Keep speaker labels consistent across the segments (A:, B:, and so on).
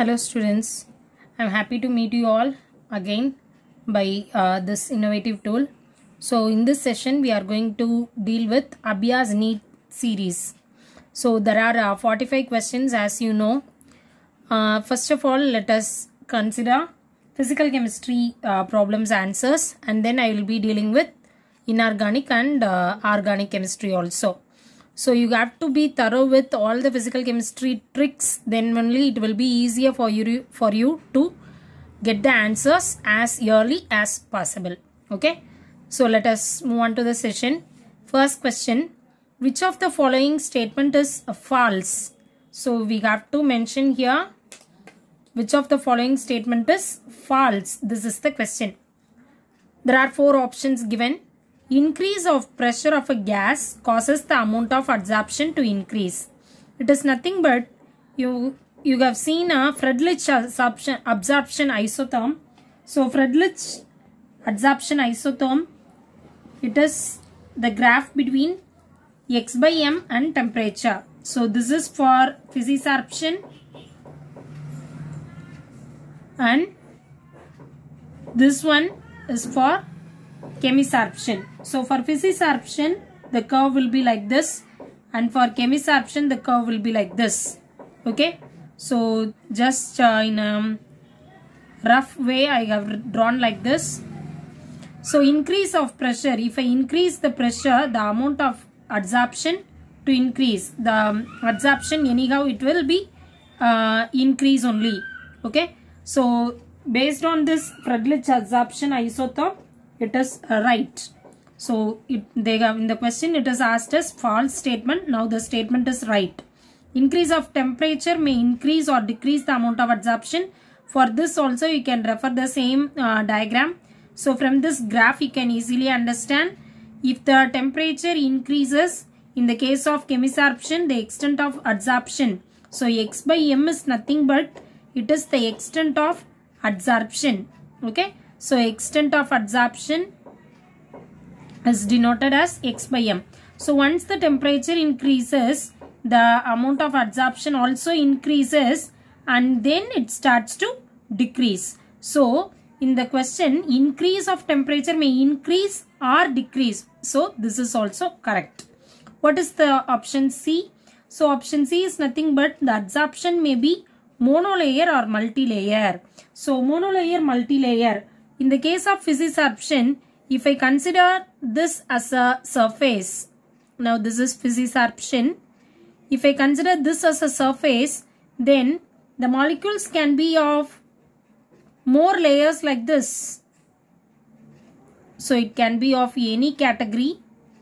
A: Hello students, I am happy to meet you all again by this innovative tool. So in this session we are going to deal with Abhyas NEET series. So there are 45 questions as you know. First of all, let us consider physical chemistry problems answers, and then I will be dealing with inorganic and organic chemistry also. So you have to be thorough with all the physical chemistry tricks, then only it will be easier for you to get the answers as early as possible. Okay, so let us move on to the session. First question, which of the following statement is false? So we have to mention here which of the following statement is false. This is the question. There are 4 options given. Increase of pressure of a gas causes the amount of adsorption to increase. It is nothing but you have seen a Friedrich absorption isotherm. So Friedrich adsorption isotherm, it is the graph between x by m and temperature. So this is for physisorption and this one is for chemisorption. So for physisorption the curve will be like this, and for chemisorption the curve will be like this. Okay, so just in a rough way I have drawn like this. So increase of pressure, if I increase the pressure, the amount of adsorption to increase, the adsorption anyhow it will be increase only. Okay, so based on this Friedrich adsorption isotherm, it is right. So in the question it is asked as false statement. Now the statement is right. Increase of temperature may increase or decrease the amount of adsorption. For this also you can refer the same diagram. So from this graph you can easily understand, if the temperature increases, in the case of chemisorption, the extent of adsorption. So x by m is nothing but it is the extent of adsorption. Okay, so extent of adsorption is denoted as x by m. So once the temperature increases, the amount of adsorption also increases and then it starts to decrease. So in the question, increase of temperature may increase or decrease. So this is also correct. What is the option C? So option C is nothing but the adsorption may be monolayer or multilayer. So monolayer, multilayer. In the case of physisorption, if I consider this as a surface, now this is physisorption. If I consider this as a surface, then the molecules can be of more layers like this. So it can be of any category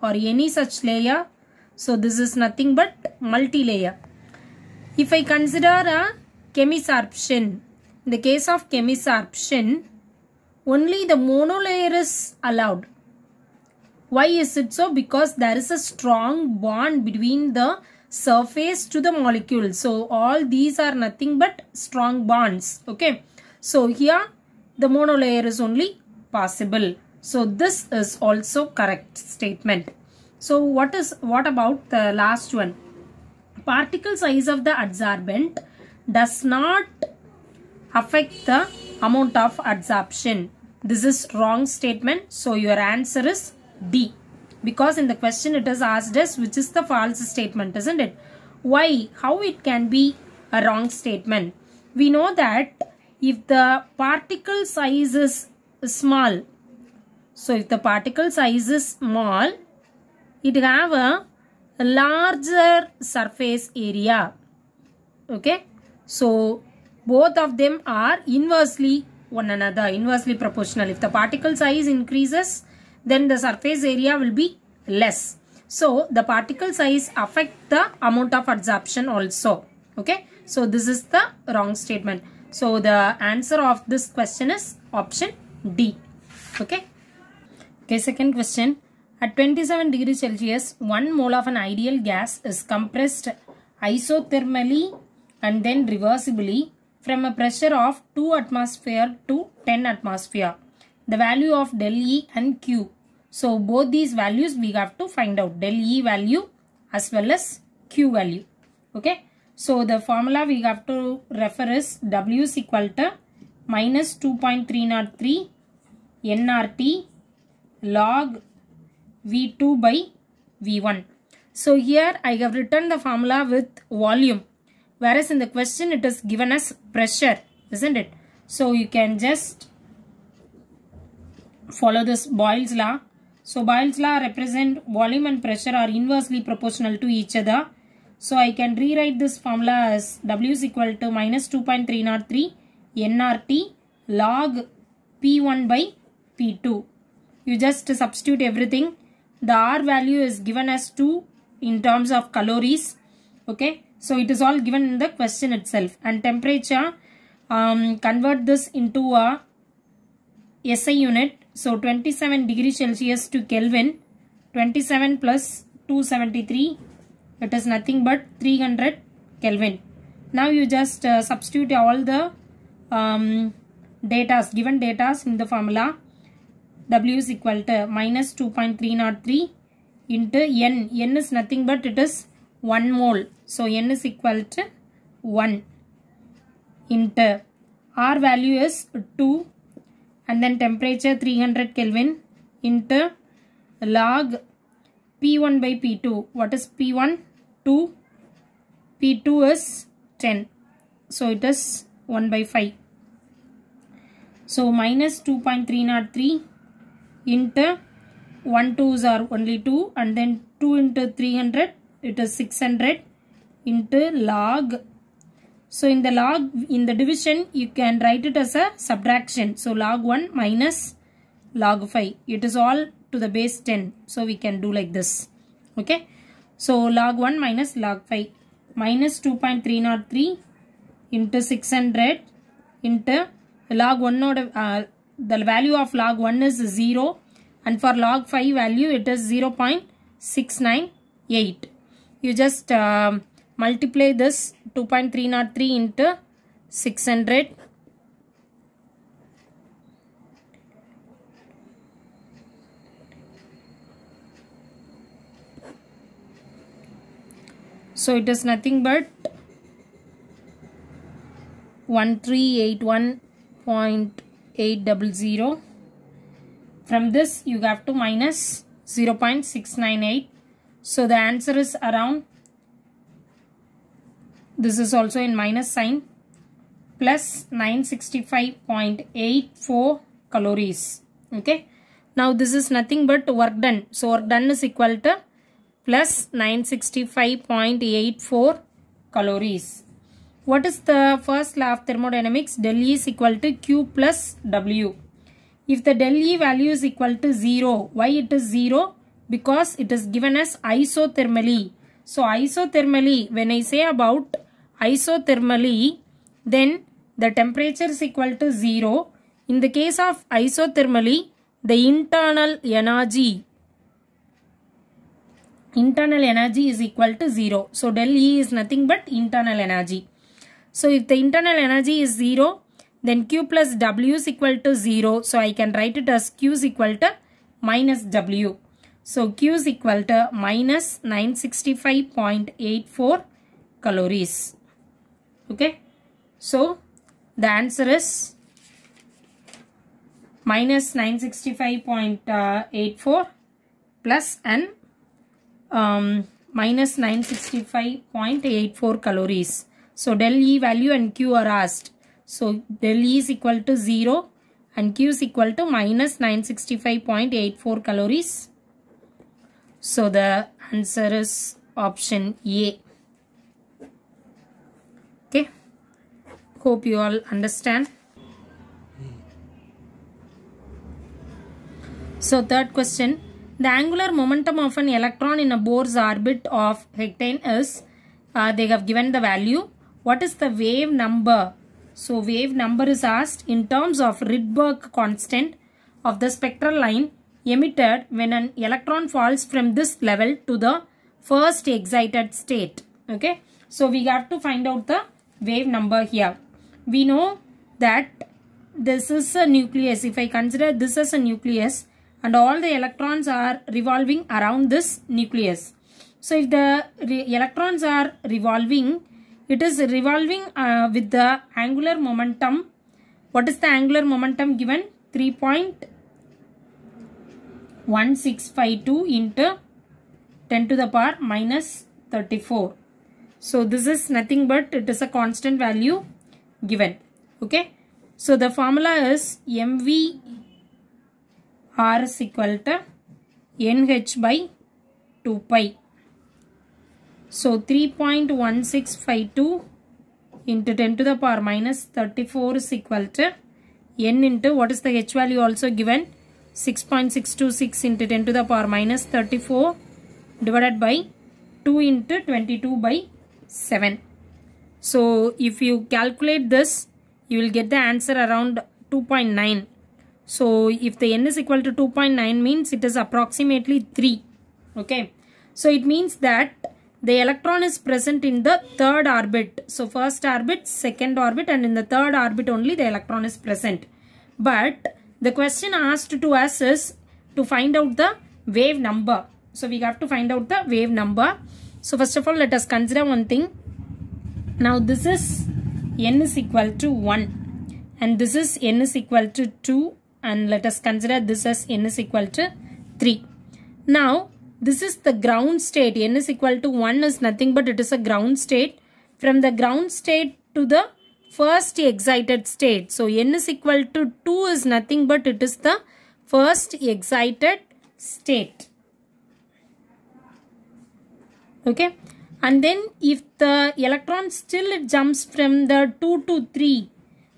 A: or any such layer. So this is nothing but multi-layer. If I consider a chemisorption, in the case of chemisorption, only the monolayer is allowed. Why is it so? Because there is a strong bond between the surface to the molecule. So all these are nothing but strong bonds. Okay, so here the monolayer is only possible. So this is also correct statement. So what about the last one? Particle size of the adsorbent does not affect the amount of adsorption. This is wrong statement. So your answer is D, because in the question it is asked as which is the false statement, isn't it? Why? How it can be a wrong statement? We know that if the particle size is small, so if the particle size is small, it have a larger surface area. Okay, so both of them are inversely one another, inversely proportional. If the particle size increases, then the surface area will be less. So the particle size affect the amount of adsorption also. Okay, so this is the wrong statement. So the answer of this question is option D. Okay. Okay, second question. At 27 degrees Celsius, 1 mole of an ideal gas is compressed isothermally and then reversibly from a pressure of 2 atmosphere to 10 atmosphere. The value of del E and Q. So both these values we have to find out, del E value as well as Q value. Okay. So the formula we have to refer is W is equal to minus 2.303 nRT log V2 by V1. So here I have written the formula with volume, whereas in the question it is given as pressure, isn't it? So you can just follow this Boyle's law. So Boyle's law represent volume and pressure are inversely proportional to each other. So I can rewrite this formula as W is equal to minus 2.303 nRT log P1 by P2. You just substitute everything. The R value is given as 2 in terms of calories. Okay. So it is all given in the question itself. And temperature, convert this into a SI unit. So 27 degrees Celsius to Kelvin. 27 plus 273. It is nothing but 300 Kelvin. Now you just substitute all the given datas in the formula. W is equal to minus 2.303 into N. N is nothing but it is 1 mole. So N is equal to 1 into R value is 2 and then temperature 300 Kelvin into log P1 by P2. What is P1? 2. P2 is 10. So it is 1 by 5. So minus 2.303 into 1 2s are only 2 and then 2 into 300 it is 600 into log. So in the division you can write it as a subtraction. So log 1 minus log 5. It is all to the base 10. So we can do like this. Okay. So log 1 minus log 5 minus 2.303 into 600 into log 1 the value of log 1 is 0 and for log 5 value it is 0.698. You just multiply this 2.303 into 600. So it is nothing but 1381.800. From this you have to minus 0.698. So the answer is around, this is also in minus sign, plus 965.84 calories. Okay. Now this is nothing but work done. So work done is equal to plus 965.84 calories. What is the first law of thermodynamics? Del E is equal to Q plus W. If the del E value is equal to 0, why it is 0? Because it is given as isothermally. So isothermally, when I say about isothermally, then the temperature is equal to 0. In the case of isothermally, the internal energy is equal to 0. So del E is nothing but internal energy. So if the internal energy is 0, then Q plus W is equal to 0. So I can write it as Q is equal to minus W. So Q is equal to minus 965.84 calories. Okay. So the answer is minus 965.84 plus and minus 965.84 calories. So del E value and Q are asked. So del E is equal to 0 and Q is equal to minus 965.84 calories. So the answer is option A. Okay. Hope you all understand. So third question. The angular momentum of an electron in a Bohr's orbit of hectane is, they have given the value. What is the wave number? So wave number is asked in terms of Rydberg constant of the spectral line emitted when an electron falls from this level to the first excited state. Okay. So we have to find out the wave number here. We know that this is a nucleus. If I consider this as a nucleus and all the electrons are revolving around this nucleus. So if the electrons are revolving, it is revolving with the angular momentum. What is the angular momentum given? 3.1652 into 10 to the power minus 34. So this is nothing but it is a constant value given. Okay. So the formula is mv r is equal to nh by 2 pi. So 3.1652 into 10 to the power minus 34 is equal to n into what is the h value also given? 6.626 into 10 to the power minus 34 divided by 2 into 22 by 7. So if you calculate this, you will get the answer around 2.9. So if the n is equal to 2.9 means it is approximately 3. Okay. So it means that the electron is present in the third orbit. So first orbit, second orbit, and in the third orbit only the electron is present. But the question asked to us is to find out the wave number. So we have to find out the wave number. So first of all, let us consider one thing. Now this is n is equal to 1 and this is n is equal to 2, and let us consider this as n is equal to 3. Now this is the ground state. N is equal to 1 is nothing but it is a ground state. From the ground state to the first excited state. So n is equal to 2 is nothing but it is the first excited state. Okay. And then if the electron still jumps from the 2 to 3,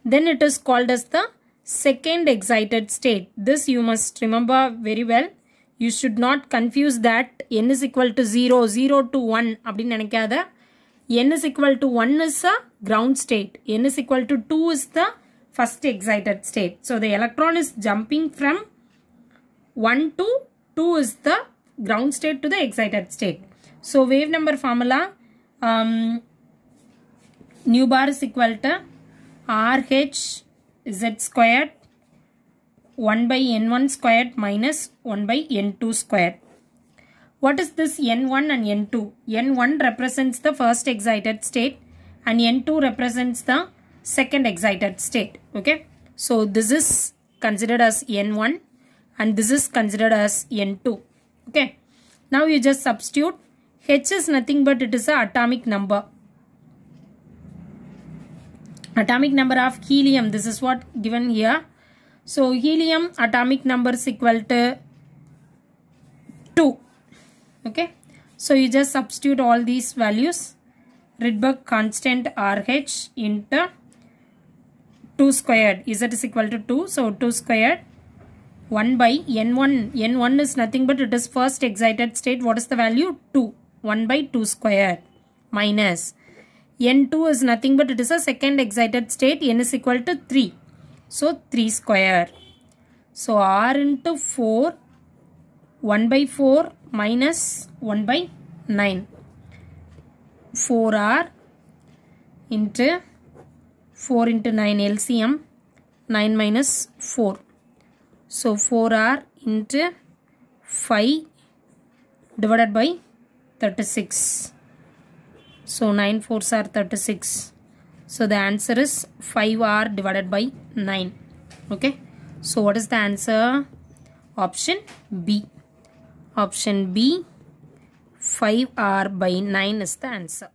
A: then it is called as the second excited state. This you must remember very well. You should not confuse that n is equal to 0, 0 to 1. N is equal to 1 is a ground state. N is equal to 2 is the first excited state. So the electron is jumping from 1 to 2 is the ground state to the excited state. So wave number formula, nu bar is equal to RH z squared 1 by n1 squared minus 1 by n2 squared. What is this n1 and n2? n1 represents the first excited state and n2 represents the second excited state. Okay. So this is considered as n1 and this is considered as n2. Okay. Now you just substitute. H is nothing but it is a atomic number. Atomic number of helium. This is what given here. So helium atomic number is equal to 2. Okay. So you just substitute all these values. Rydberg constant RH into 2 squared. Z is equal to 2. So 2 squared 1 by n1. n1 is nothing but it is first excited state. What is the value? 2. 1 by 2 squared minus n2 is nothing but it is a second excited state. N is equal to 3. So 3 square. So R into 4, 1 by 4 minus 1 by 9. 4R into 4 into 9 LCM, 9 minus 4. So 4R into 5 divided by 36. So 9 4s are 36. So the answer is 5R divided by 9. Okay. So what is the answer? Option B. Option B, 5R by 9 is the answer.